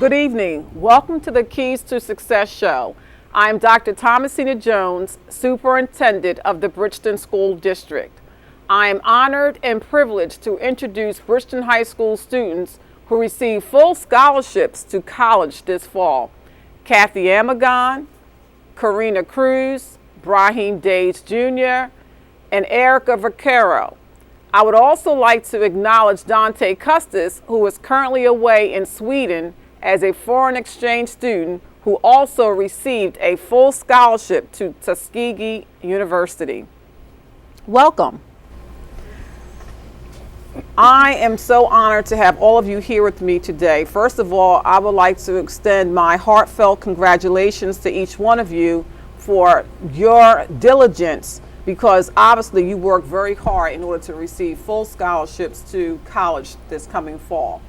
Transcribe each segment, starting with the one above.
Good evening. Welcome to the Keys to Success show. I'm Dr. Thomasina Jones, Superintendent of the Bridgeton School District. I am honored and privileged to introduce Bridgeton High School students who receive full scholarships to college this fall. Kathy Amagon, Karina Cruz, Brahim Days Jr., and Erica Vaquero. I would also like to acknowledge Dante Custis, who is currently away in Sweden as a foreign exchange student who also received a full scholarship to Tuskegee University. Welcome. I am so honored to have all of you here with me today. First of all, I would like to extend my heartfelt congratulations to each one of you for your diligence, because obviously you worked very hard in order to receive full scholarships to college this coming fall.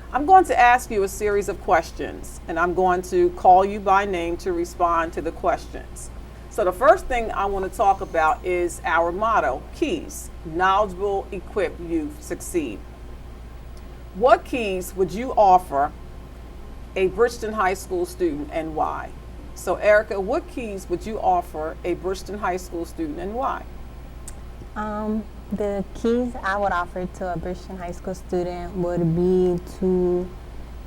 I'm going to ask you a series of questions, and I'm going to call you by name to respond to the questions. So the first thing I want to talk about is our motto, KEYS, knowledgeable, equipped youth succeed. What keys would you offer a Bridgeton High School student and why? So Erica, what keys would you offer a Bridgeton High School student and why? The keys I would offer to a Bridgeton High School student would be to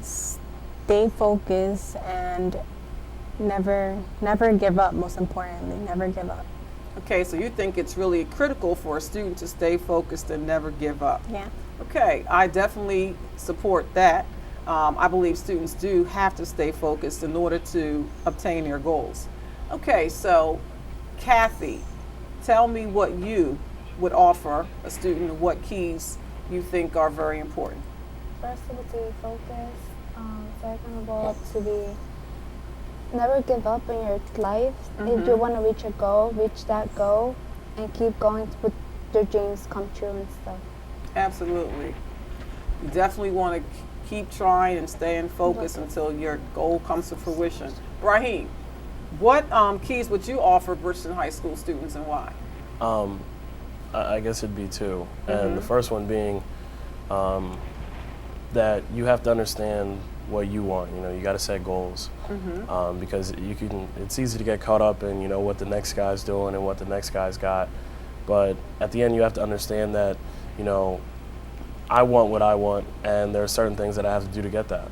stay focused and never give up, most importantly, never give up. Okay, so you think it's really critical for a student to stay focused and never give up? Yeah. Okay, I definitely support that. I believe students do have to stay focused in order to obtain their goals. Okay, so Kathy, tell me what you would offer a student and what keys you think are very important. First of all, to be focused. Second of all, to be never give up in your life. If you want to reach a goal, reach that goal, and keep going with your dreams come true and stuff. Absolutely. You definitely want to keep trying and staying focused until your goal comes to fruition. Brahim, what keys would you offer Bridgeton High School students and why? I guess it'd be two. And the first one being that you have to understand what you want. You know, you got to set goals because it's easy to get caught up in, what the next guy's doing and what the next guy's got. But at the end, you have to understand that, I want what I want, and there are certain things that I have to do to get that.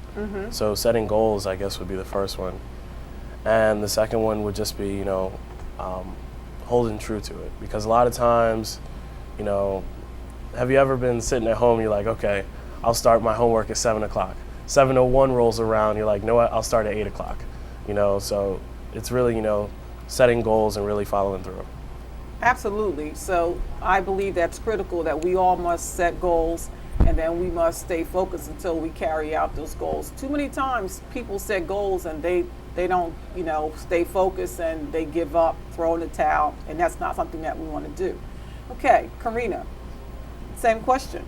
So setting goals, I guess, would be the first one. And the second one would just be, holding true to it. Because a lot of times, have you ever been sitting at home, you're like, okay, I'll start my homework at 7 o'clock. 7:01 rolls around, you're like, no, what, I'll start at 8 o'clock. So it's really, setting goals and really following through. Absolutely. So I believe that's critical, that we all must set goals and then we must stay focused until we carry out those goals. Too many times people set goals and they don't, stay focused and they give up, throw in the towel, and that's not something that we want to do. Okay, Karina, same question.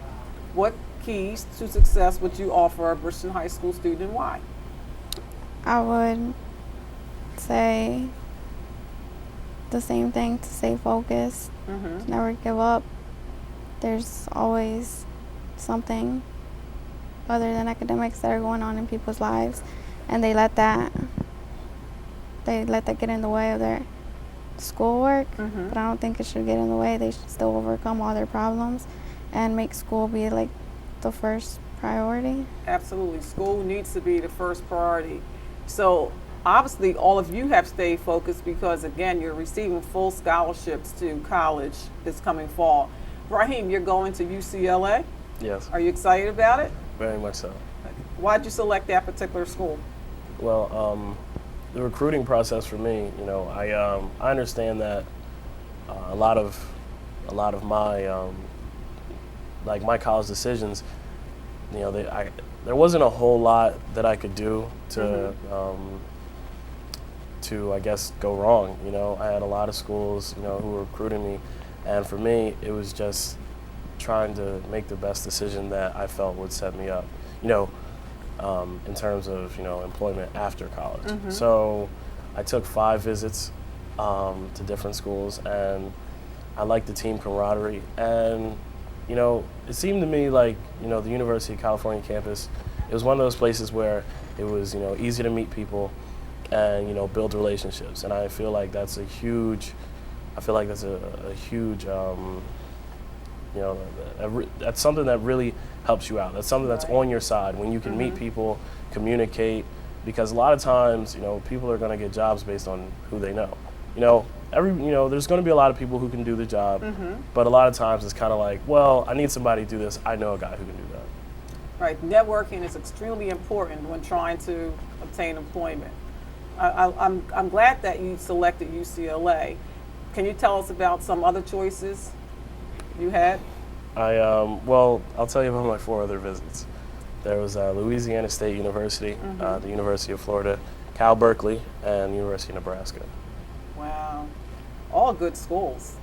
What keys to success would you offer a Bridgeton High School student and why? I would say the same thing, to stay focused, to never give up. There's always something other than academics that are going on in people's lives, and they let that get in the way of their schoolwork. But I don't think it should get in the way. They should still overcome all their problems and make school be like the first priority. Absolutely. School needs to be the first priority. So obviously all of you have stayed focused because, again, you're receiving full scholarships to college this coming fall. Brahim, you're going to UCLA? Yes. Are you excited about it? Very much so. Why did you select that particular school? Well, the recruiting process for me, I understand that a lot of my my college decisions, there wasn't a whole lot that I could do to I guess go wrong. I had a lot of schools who were recruiting me, and for me it was just trying to make the best decision that I felt would set me up, in terms of employment after college. So I took 5 visits to different schools, and I liked the team camaraderie, and it seemed to me like, the University of California campus, it was one of those places where it was, easy to meet people and, build relationships. And I feel like that's a huge, that's something that really helps you out. That's something that's on your side when you can meet people, communicate, because a lot of times, people are going to get jobs based on who they know. There's going to be a lot of people who can do the job, but a lot of times it's kind of like, well, I need somebody to do this. I know a guy who can do that. Right, networking is extremely important when trying to obtain employment. I'm glad that you selected UCLA. Can you tell us about some other choices you had? Well, I'll tell you about my 4 other visits. There was Louisiana State University, the University of Florida, Cal Berkeley, and University of Nebraska. Wow, all good schools.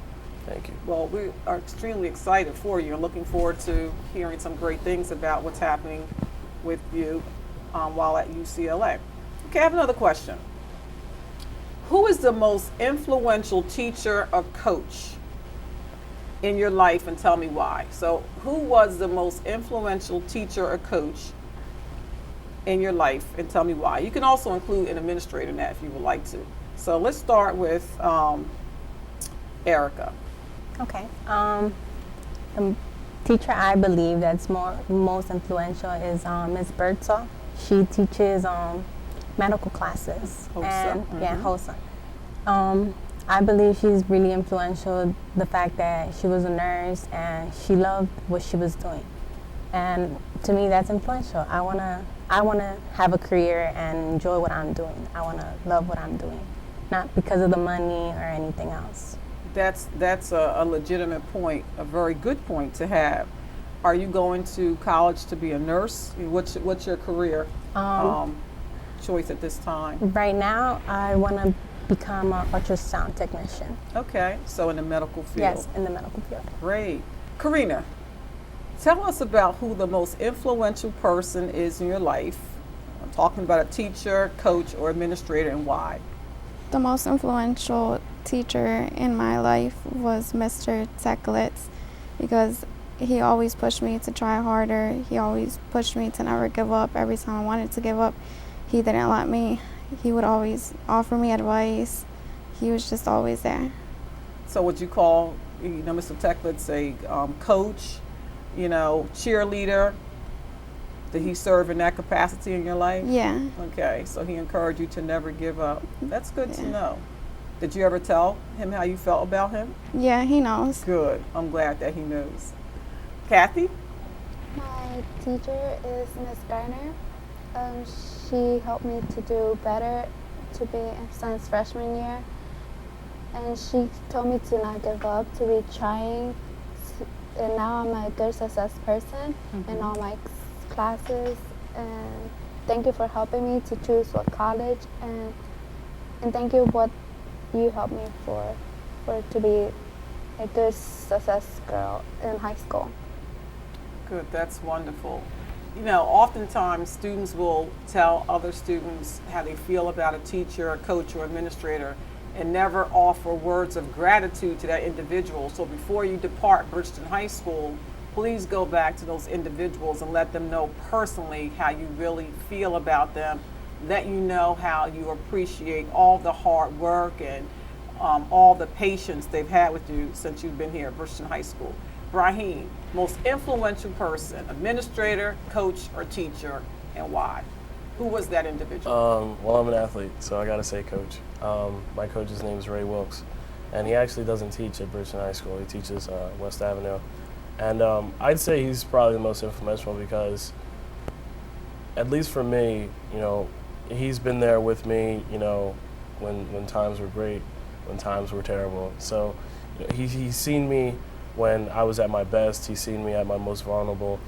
Thank you. Well, we are extremely excited for you and looking forward to hearing some great things about what's happening with you while at UCLA. Okay, I have another question. Who is the most influential teacher or coach in your life, and tell me why? So who was the most influential teacher or coach in your life, and tell me why? You can also include an administrator in that if you would like to. So let's start with Erica. Okay. The teacher I believe that's most influential is Ms. Birdsall. She teaches medical classes. HOSA. Yeah, HOSA. I believe she's really influential, the fact that she was a nurse and she loved what she was doing. And to me, that's influential. I wanna have a career and enjoy what I'm doing. I wanna love what I'm doing, not because of the money or anything else. That's a legitimate point, a very good point to have. Are you going to college to be a nurse? What's your career choice at this time? Right now, I want to become an ultrasound technician. Okay, so in the medical field. Yes, in the medical field. Great. Karina, tell us about who the most influential person is in your life. I'm talking about a teacher, coach, or administrator, and why. The most influential teacher in my life was Mr. Teklitz, because he always pushed me to try harder. He always pushed me to never give up. Every time I wanted to give up, he didn't let me. He would always offer me advice. He was just always there. So would you call, Mr. Teklitz a coach, cheerleader? Did he serve in that capacity in your life? Yeah. Okay, so he encouraged you to never give up. That's good to know. Did you ever tell him how you felt about him? Yeah, he knows. Good. I'm glad that he knows. Kathy? My teacher is Ms. Garner. She helped me to do better to be since freshman year. And she told me to not give up, to be trying. And now I'm a good success person in all my classes. And thank you for helping me to choose what college. And thank you what you helped me for to be a good success girl in high school. Good, that's wonderful. Oftentimes students will tell other students how they feel about a teacher, a coach, or administrator, and never offer words of gratitude to that individual. So before you depart Bridgeton High School, please go back to those individuals and let them know personally how you really feel about them. Let you know how you appreciate all the hard work and all the patience they've had with you since you've been here at Bridgeton High School. Brahim, most influential person, administrator, coach, or teacher, and why? Who was that individual? Well, I'm an athlete, so I gotta say coach. My coach's name is Ray Wilkes, and he actually doesn't teach at Bridgeton High School. He teaches West Avenue. And I'd say he's probably the most influential because, at least for me, he's been there with me, when times were great, when times were terrible. So he's seen me when I was at my best. He's seen me at my most vulnerable.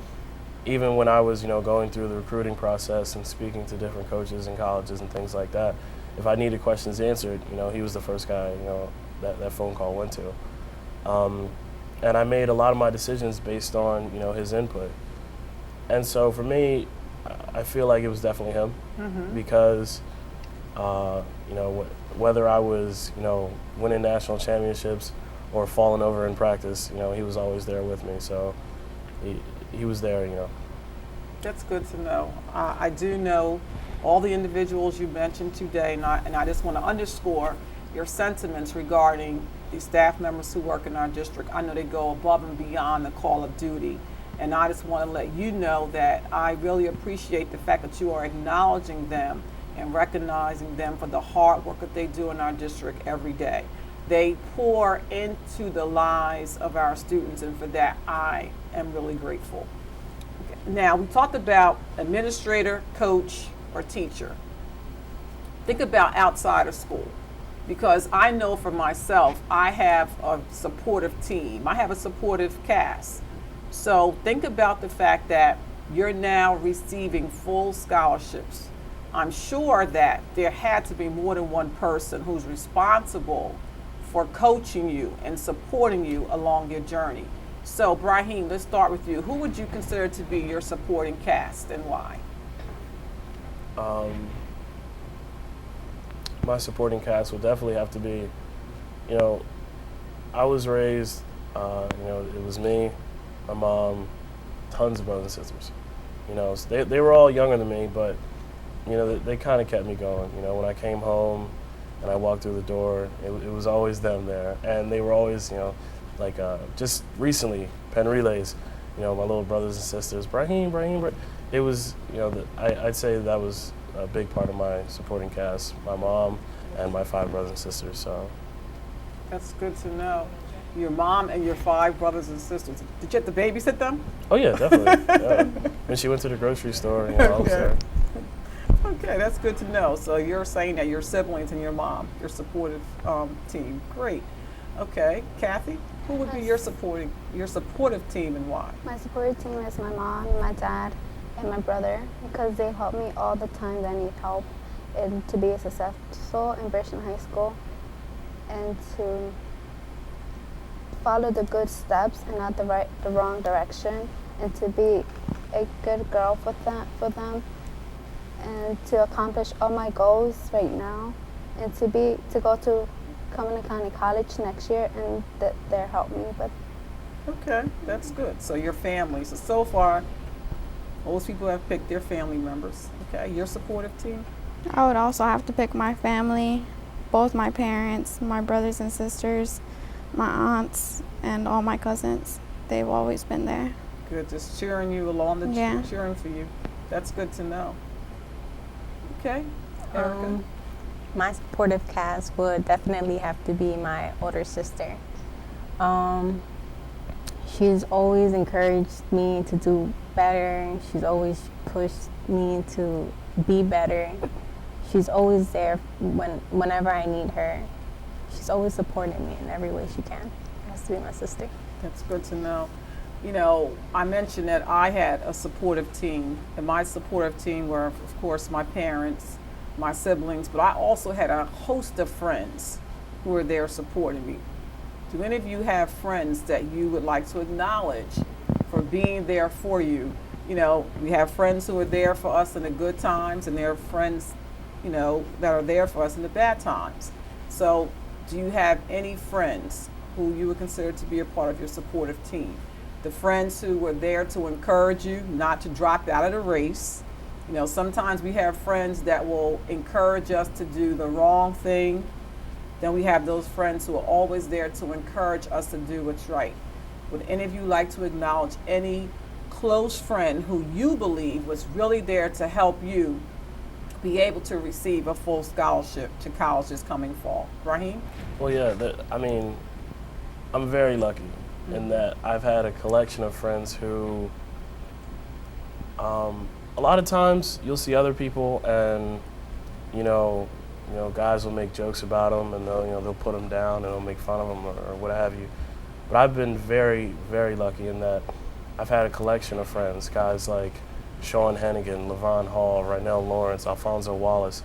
Even when I was, going through the recruiting process and speaking to different coaches and colleges and things like that, if I needed questions answered, he was the first guy, that phone call went to. And I made a lot of my decisions based on, his input. And so for me, I feel like it was definitely him because, whether I was, winning national championships or falling over in practice, he was always there with me. So he was there, you know. That's good to know. I do know all the individuals you mentioned today, and I just want to underscore your sentiments regarding the staff members who work in our district. I know they go above and beyond the call of duty, and I just want to let you know that I really appreciate the fact that you are acknowledging them and recognizing them for the hard work that they do in our district every day. They pour into the lives of our students, and for that I am really grateful. Now, we talked about administrator, coach, or teacher. Think about outside of school, because I know for myself, I have a supportive team. I have a supportive cast. So think about the fact that you're now receiving full scholarships. I'm sure that there had to be more than one person who's responsible for coaching you and supporting you along your journey. So, Brahim, let's start with you. Who would you consider to be your supporting cast and why? My supporting cast would definitely have to be, you know, I was raised, you know, it was me, my mom, tons of brothers and sisters. You know, so they were all younger than me, but, you know, they kind of kept me going. You know, when I came home and I walked through the door, it was always them there. And they were always, you know, like just recently, Penn Relays, you know, my little brothers and sisters, Brahim. It was, you know, I'd say that was a big part of my supporting cast, my mom and my 5 brothers and sisters. So That's good to know. Your mom and your 5 brothers and sisters. Did you have to babysit them? oh yeah, definitely. Yeah. When she went to the grocery store, you know, I was there. Okay, that's good to know. So you're saying that your siblings and your mom, your supportive team. Great. Okay, Kathy, who would be your supportive team and why? My supportive team is my mom, my dad, and my brother, because they help me all the time that I need help and to be successful in Bridgeton High School and to follow the good steps and not the wrong direction, and to be a good girl for them and to accomplish all my goals right now, and to go to Cumberland County College next year, and they're helping me with. Okay, that's good. So your family. So far, most people have picked their family members. Okay, your supportive team? I would also have to pick my family, both my parents, my brothers and sisters, my aunts, and all my cousins. They've always been there. Good, just cheering you along, Yeah. cheering for you. That's good to know. Okay, Erica? My supportive cast would definitely have to be my older sister. She's always encouraged me to do better. She's always pushed me to be better. She's always there whenever I need her. She's always supporting me in every way she can. It has to be my sister. That's good to know. You know, I mentioned that I had a supportive team, and my supportive team were, of course, my parents, my siblings, but I also had a host of friends who were there supporting me. Do any of you have friends that you would like to acknowledge for being there for you? You know, we have friends who are there for us in the good times, and there are friends, you know, that are there for us in the bad times. So do you have any friends who you would consider to be a part of your supportive team? The friends who were there to encourage you not to drop out of the race. You know, sometimes we have friends that will encourage us to do the wrong thing. Then we have those friends who are always there to encourage us to do what's right. Would any of you like to acknowledge any close friend who you believe was really there to help you be able to receive a full scholarship to college this coming fall? Raheem? Well, yeah, I mean, I'm very lucky in that I've had a collection of friends who, a lot of times you'll see other people and, you know, guys will make jokes about them and they'll put them down and they'll make fun of them or what have you. But I've been very, very lucky in that I've had a collection of friends, guys like Sean Hennigan, Levon Hall, Rynell Lawrence, Alfonso Wallace,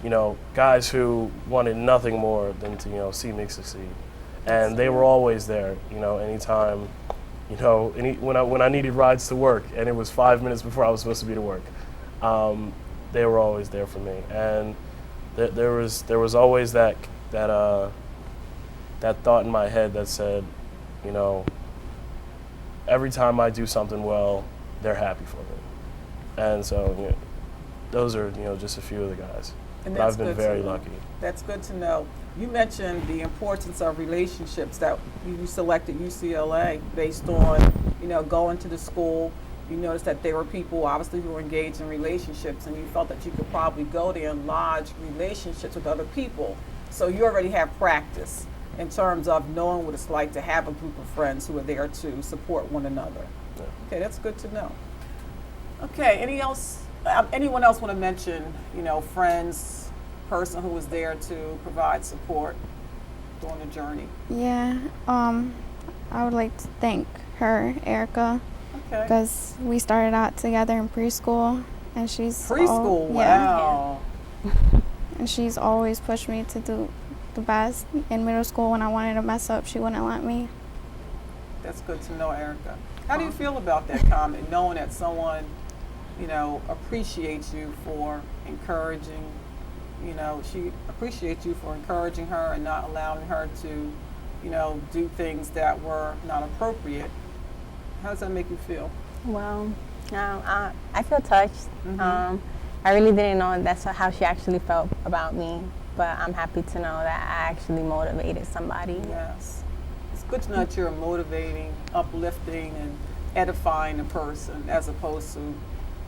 you know, guys who wanted nothing more than to, see me succeed. And they were always there, anytime, when I needed rides to work and it was 5 minutes before I was supposed to be to work, they were always there for me. And there was always that thought in my head that said, every time I do something well, they're happy for me. And so, those are, just a few of the guys. And But I've been good to very know. lucky. That's good to know. You mentioned the importance of relationships, that you selected UCLA based on, going to the school. You noticed that there were people obviously who were engaged in relationships, and you felt that you could probably go there and lodge relationships with other people. So you already have practice in terms of knowing what it's like to have a group of friends who are there to support one another. Yeah. Okay, that's good to know. Okay, anyone else want to mention, friends, person who was there to provide support during the journey? Yeah, I would like to thank her, Erica, Okay. because we started out together in preschool, and she's Preschool, yeah, wow. and she's always pushed me to do the best. In middle school, when I wanted to mess up, she wouldn't let me. That's good to know, Erica. How do you feel about that comment, knowing that someone, appreciates you for encouraging, she appreciates you for encouraging her and not allowing her to, do things that were not appropriate? How does that make you feel? Well, I feel touched. Mhm. I really didn't know that's how she actually felt about me, but I'm happy to know that I actually motivated somebody. Yes. It's good to know that you're motivating, uplifting, and edifying a person as opposed to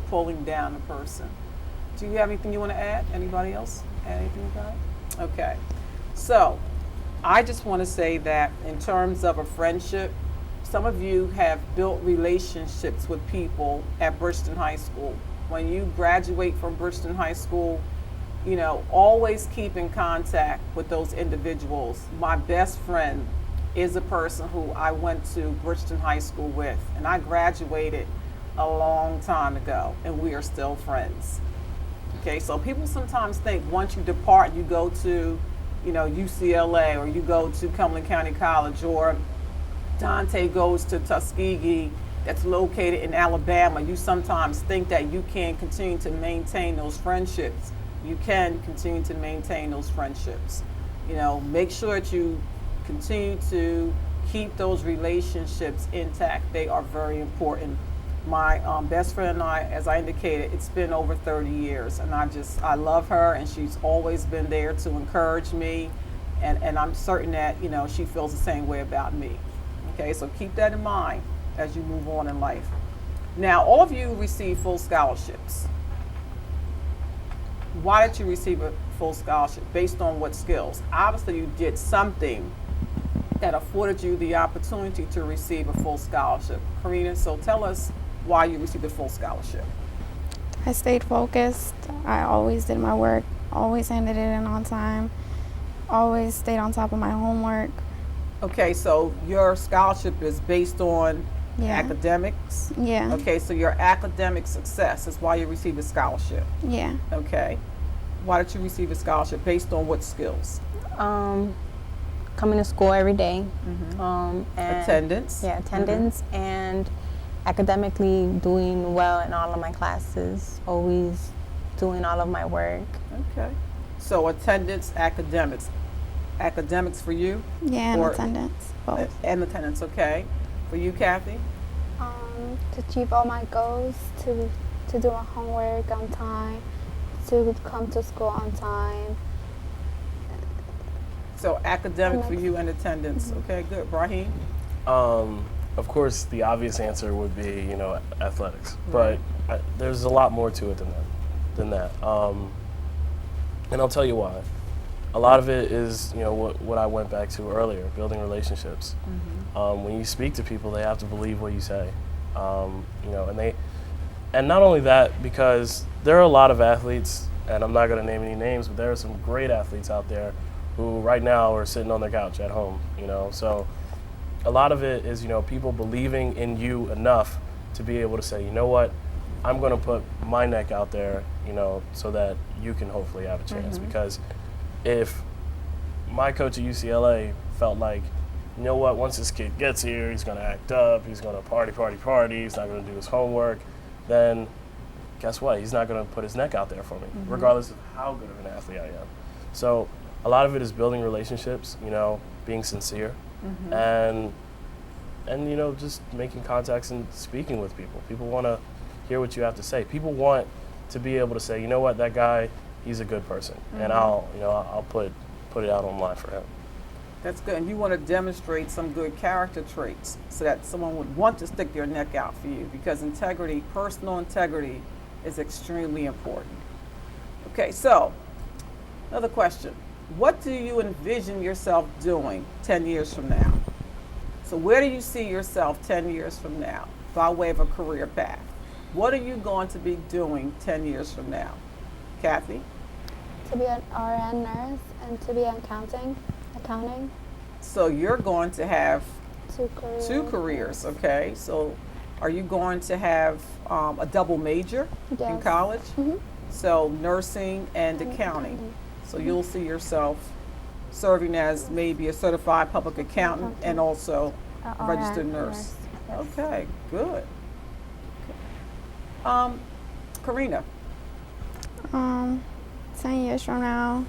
pulling down a person. Do you have anything you want to add? Anybody else? Add anything about it? Okay. So, I just want to say that in terms of a friendship, some of you have built relationships with people at Bridgeton High School. When you graduate from Bridgeton High School, always keep in contact with those individuals. My best friend is a person who I went to Bridgeton High School with, and I graduated a long time ago, and we are still friends. Okay, so people sometimes think once you depart, you go to, UCLA, or you go to Cumberland County College, or Dante goes to Tuskegee, that's located in Alabama. You sometimes think that you can continue to maintain those friendships. You can continue to maintain those friendships. Make sure that you continue to keep those relationships intact. They are very important. My best friend and I, as I indicated, it's been over 30 years, and I love her, and she's always been there to encourage me, and I'm certain that, she feels the same way about me. Okay, so keep that in mind as you move on in life. Now, all of you receive full scholarships. Why did you receive a full scholarship? Based on what skills? Obviously, you did something that afforded you the opportunity to receive a full scholarship. Karina, so tell us why you received a full scholarship. I stayed focused. I always did my work, always handed it in on time, always stayed on top of my homework. Okay, so your scholarship is based on Yeah. academics. Yeah. Okay, so your academic success is why you received a scholarship. Yeah. Okay. Why did you receive a scholarship? Based on what skills? Coming to school every day, Mm-hmm. and Attendance. Yeah, attendance, and academically doing well in all of my classes. Always doing all of my work. Okay. So attendance, academics. Academics for you? Yeah, and Or- attendance, both. And attendance, okay. For you, Kathy? To achieve all my goals, to do my homework on time, to come to school on time. So academic for you and attendance. Okay, good. Brahim? Of course, the obvious answer would be, athletics. But there's a lot more to it than that. And I'll tell you why. A lot of it is, what I went back to earlier, building relationships. When you speak to people, they have to believe what you say. And not only that, because there are a lot of athletes, and I'm not going to name any names, but there are some great athletes out there who right now are sitting on their couch at home, So a lot of it is, people believing in you enough to be able to say, you know what, I'm going to put my neck out there, so that you can hopefully have a chance. Because if my coach at UCLA felt like, you know what, once this kid gets here, he's going to act up, he's going to party, he's not going to do his homework, then guess what? He's not going to put his neck out there for me, regardless of how good of an athlete I am. So a lot of it is building relationships, being sincere, and and just making contacts and speaking with people. People want to hear what you have to say. People want to be able to say, you know what, that guy, he's a good person, and I'll put it out online for him. That's good. And you want to demonstrate some good character traits so that someone would want to stick their neck out for you, because integrity, personal integrity, is extremely important. Okay, so another question. What do you envision yourself doing 10 years from now? So where do you see yourself 10 years from now by way of a career path? What are you going to be doing 10 years from now? Kathy? To be an RN nurse and to be in accounting. So you're going to have 2 careers, okay? So are you going to have a double major in Yes. college? Mm-hmm. So nursing and accounting. So you'll see yourself serving as maybe a certified public accountant and also a registered nurse. Yes. Okay, good. Karina, 10 years from now,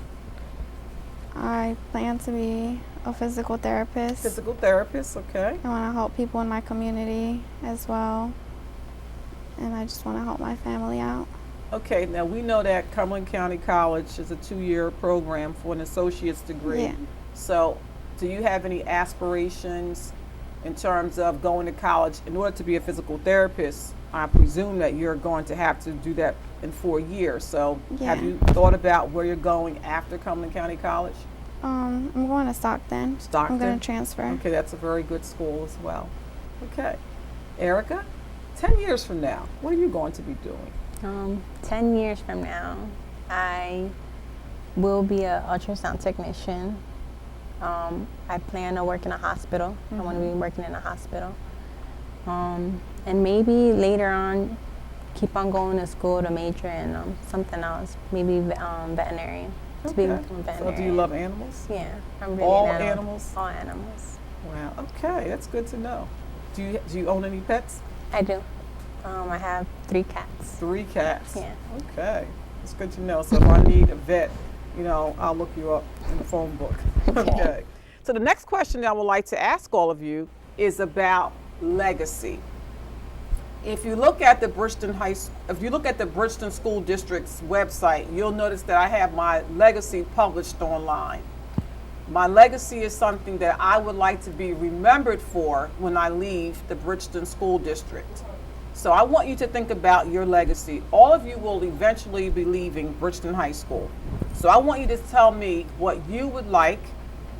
I plan to be a physical therapist. physical therapist, okay. I want to help people in my community as well. And I just want to help my family out. Okay, now we know that Cumberland County College is a 2-year program for an associate's degree. Yeah. So do you have any aspirations in terms of going to college? In order to be a physical therapist, I presume that you're going to have to do that in 4 years. So have Yeah. you thought about where you're going after Cumberland County College? I'm going to Stockton. Stockton? I'm going to transfer. Okay, that's a very good school as well. Okay. Erica, 10 years from now, what are you going to be doing? 10 years from now, I will be an ultrasound technician. I plan to work in a hospital. I want to be working in a hospital. And maybe later on, keep on going to school to major in something else, maybe veterinarian. To be Okay. a veterinarian. So do you love animals? Yeah, I'm really All an animals? All animals. Wow. Okay, that's good to know. Do you own any pets? I do. I have 3 cats. 3 cats. Yeah. Okay, it's good to know. So if I need a vet, I'll look you up in the phone book. Okay. So the next question I would like to ask all of you is about legacy. If you look at the Bridgeton School District's website, you'll notice that I have my legacy published online. My legacy is something that I would like to be remembered for when I leave the Bridgeton School District. So I want you to think about your legacy. All of you will eventually be leaving Bridgeton High School. So I want you to tell me what you would like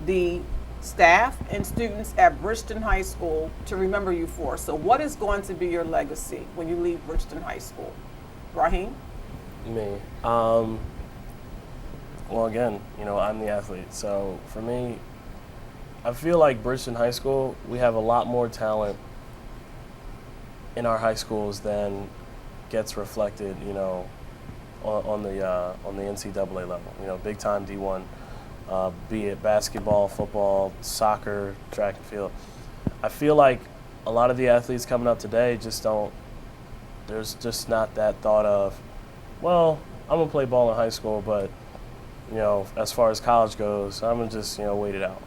the staff and students at Bridgeton High School to remember you for. So what is going to be your legacy when you leave Bridgeton High School? Raheem? Me. Well, again, I'm the athlete. So for me, I feel like Bridgeton High School, we have a lot more talent in our high schools than gets reflected, on the NCAA level. Big time D1, be it basketball, football, soccer, track and field. I feel like a lot of the athletes coming up today there's just not that thought of, well, I'm gonna play ball in high school, but as far as college goes, I'm gonna just wait it out.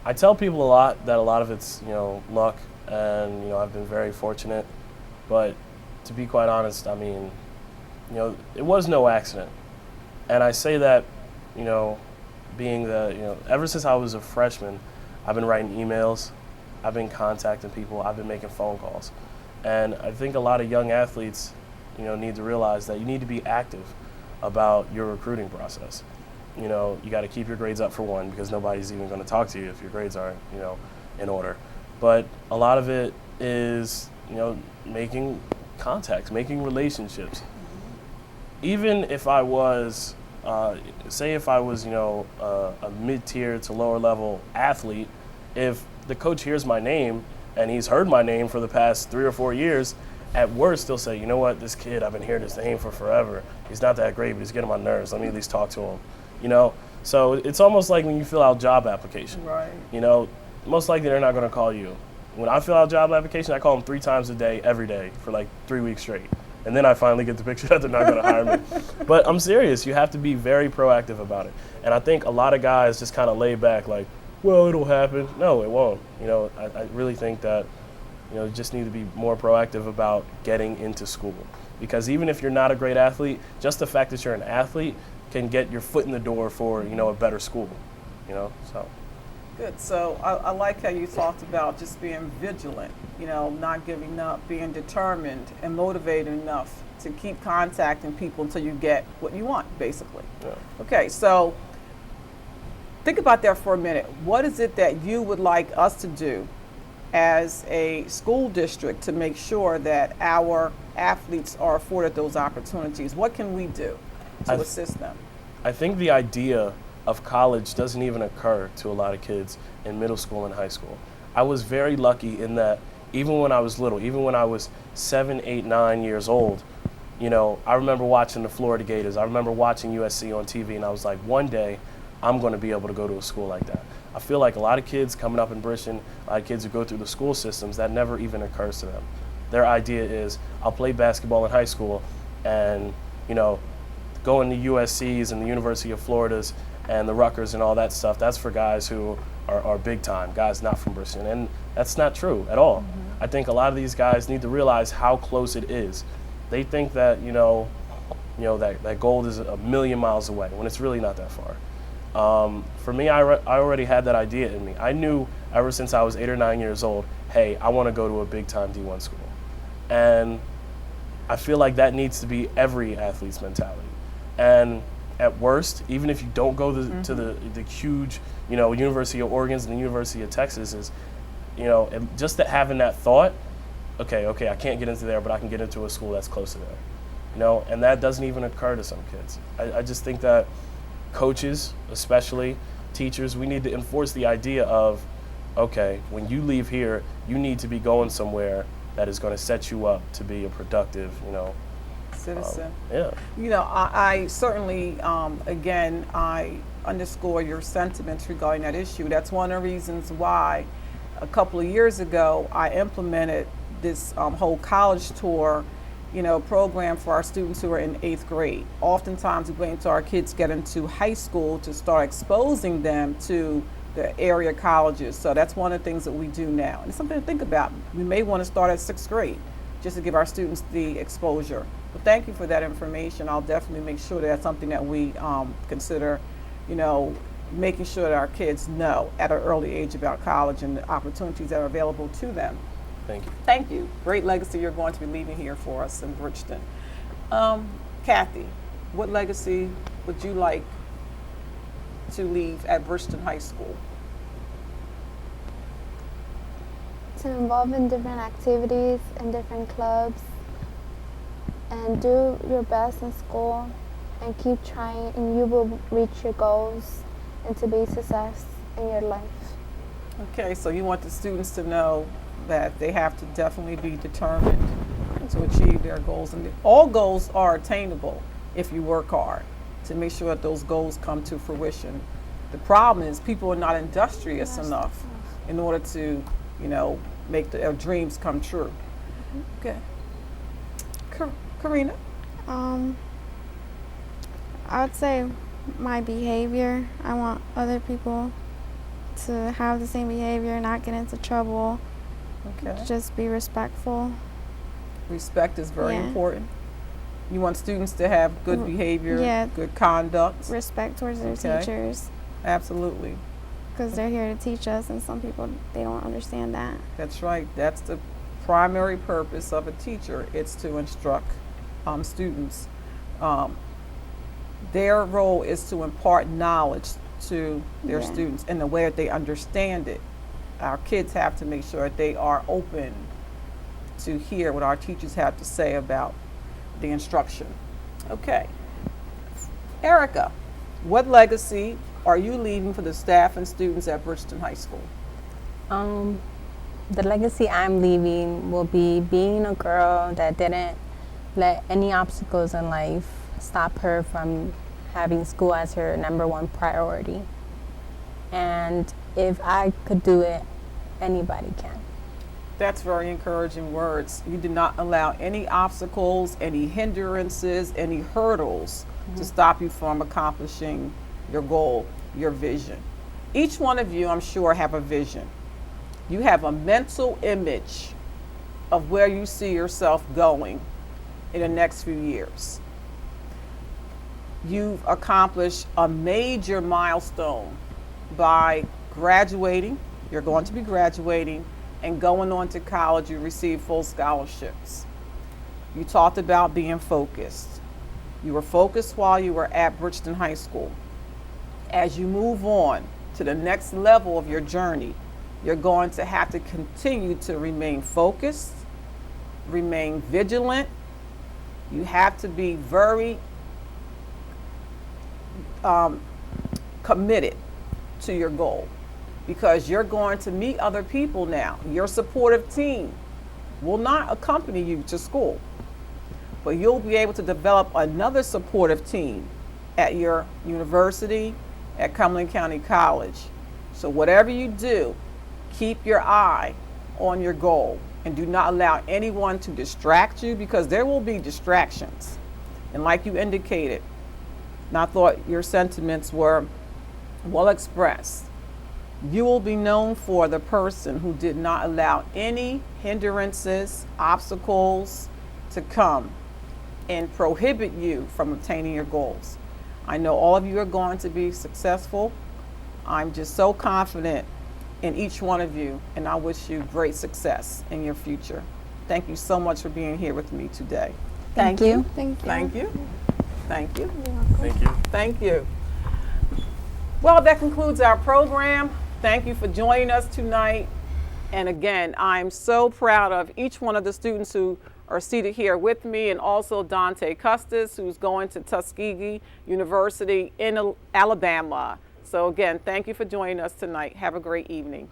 I tell people a lot of it's luck, and I've been very fortunate, but to be quite honest, I mean, it was no accident, and I say that being ever since I was a freshman, I've been writing emails, I've been contacting people, I've been making phone calls, and I think a lot of young athletes need to realize that you need to be active about your recruiting process. You got to keep your grades up for one, because nobody's even going to talk to you if your grades aren't, in order. But a lot of it is, making contacts, making relationships. Even if I was, a mid-tier to lower level athlete, if the coach hears my name and he's heard my name for the past 3 or 4 years, at worst, they'll say, you know what, this kid, I've been hearing his name for forever. He's not that great, but he's getting on my nerves. Let me at least talk to him. So it's almost like when you fill out job application. Right. Most likely they're not going to call you. When I fill out job application, I call them 3 times a day, every day, for like 3 weeks straight. And then I finally get the picture that they're not going to hire me. But I'm serious. You have to be very proactive about it. And I think a lot of guys just kind of lay back like, well, it'll happen. No, it won't. You know, I really think that, you know, you just need to be more proactive about getting into school. Because even if you're not a great athlete, just the fact that you're an athlete can get your foot in the door for, you know, a better school, you know, so. Good. So I like how you talked about just being vigilant, you know, not giving up, being determined and motivated enough to keep contacting people until you get what you want, basically. Yeah. Okay, so think about that for a minute. What is it that you would like us to do as a school district to make sure that our athletes are afforded those opportunities? What can we do to assist them? I think the idea of college doesn't even occur to a lot of kids in middle school and high school. I was very lucky in that even when I was little, even when I was 7, 8, 9 years old, you know, I remember watching the Florida Gators. I remember watching USC on TV, and I was like, one day I'm going to be able to go to a school like that. I feel like a lot of kids coming up in Bridgeton, a lot of kids who go through the school systems, that never even occurs to them. Their idea is, I'll play basketball in high school and, you know, going to USC's and the University of Florida's and the Rutgers and all that stuff, that's for guys who are big time, guys not from Bridgeton. And that's not true at all. I think a lot of these guys need to realize how close it is. They think that, that gold is a million miles away when it's really not that far. For me, I already had that idea in me. I knew ever since I was 8 or 9 years old, hey, I want to go to a big time D1 school. And I feel like that needs to be every athlete's mentality. And at worst, even if you don't go to the huge, University of Oregon's and the University of Texas, is, and just that having that thought, okay, I can't get into there, but I can get into a school that's close to there. And that doesn't even occur to some kids. I just think that coaches, especially teachers, we need to enforce the idea of, okay, when you leave here, you need to be going somewhere that is going to set you up to be a productive, citizen. Yeah. I certainly, again, I underscore your sentiments regarding that issue. That's one of the reasons why a couple of years ago I implemented this whole college tour, program for our students who are in 8th grade. Oftentimes we wait until our kids get into high school to start exposing them to the area colleges. So that's one of the things that we do now. And it's something to think about. We may want to start at 6th grade just to give our students the exposure. But thank you for that information. I'll definitely make sure that that's something that we consider, making sure that our kids know at an early age about college and the opportunities that are available to them. Thank you. Thank you. Great legacy you're going to be leaving here for us in Bridgeton. Kathy, what legacy would you like to leave at Bridgeton High School? To involve in different activities and different clubs, and do your best in school, and keep trying, and you will reach your goals and to be success in your life. Okay, so you want the students to know that they have to definitely be determined to achieve their goals. And all goals are attainable if you work hard to make sure that those goals come to fruition. The problem is people are not industrious enough in order to, make their dreams come true. Okay. Karina? I would say my behavior. I want other people to have the same behavior, not get into trouble. Okay. Just be respectful. Respect is very Yeah. important. You want students to have good behavior, Yeah. good conduct. Respect towards their Okay. teachers, Absolutely. because they're here to teach us, and some people, they don't understand that. That's right. That's the primary purpose of a teacher. It's to instruct students. Their role is to impart knowledge to their Yeah. students in the way that they understand it. Our kids have to make sure that they are open to hear what our teachers have to say about the instruction. Okay. Erica, what legacy are you leaving for the staff and students at Bridgeton High School? The legacy I'm leaving will be being a girl that didn't let any obstacles in life stop her from having school as her #1 priority. And if I could do it, anybody can. That's very encouraging words. You did not allow any obstacles, any hindrances, any hurdles to stop you from accomplishing your goal, your vision. Each one of you, I'm sure, have a vision. You have a mental image of where you see yourself going in the next few years. You've accomplished a major milestone by graduating. You're going to be graduating and going on to college. You receive full scholarships. You talked about being focused. You were focused while you were at Bridgeton High School. As you move on to the next level of your journey, you're going to have to continue to remain focused, remain vigilant. You have to be very committed to your goal, because you're going to meet other people now. Your supportive team will not accompany you to school, but you'll be able to develop another supportive team at your university, at Cumberland County College. So whatever you do, keep your eye on your goal and do not allow anyone to distract you, because there will be distractions. And like you indicated, and I thought your sentiments were well expressed, you will be known for the person who did not allow any hindrances, obstacles to come and prohibit you from obtaining your goals. I know all of you are going to be successful. I'm just so confident in each one of you, and I wish you great success in your future. Thank you so much for being here with me today. Thank you. Thank you. Thank you. Thank you. Thank you. Thank you. Well, that concludes our program. Thank you for joining us tonight. And again, I'm so proud of each one of the students who are seated here with me, and also Dante Custis, who's going to Tuskegee University in Alabama. So again, thank you for joining us tonight. Have a great evening.